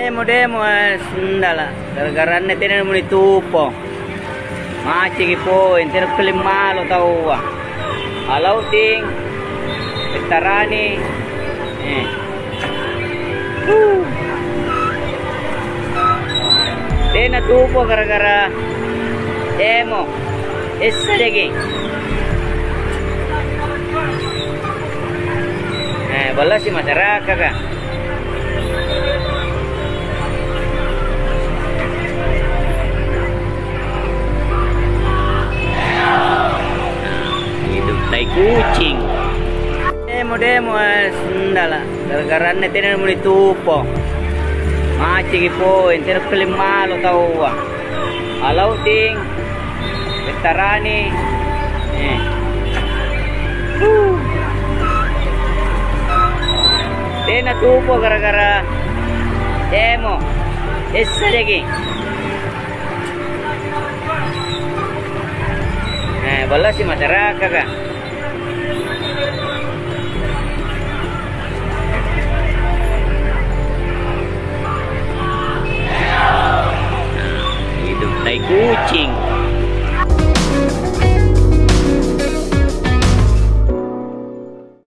Demo sendala gara-gara tinan mo ni tupo maci po intero kelimalo tawa alaw ting tarani Tena tupo gara-gara demo essa lagi bala si masyarakat kan tai kucing demo sendala gara-gara tinan mo ni tupo maci po intero kelimalo tawa alaw ting tarani Tena tupo gara-gara demo essa lagi bala si masyarakat kan hidup tai kucing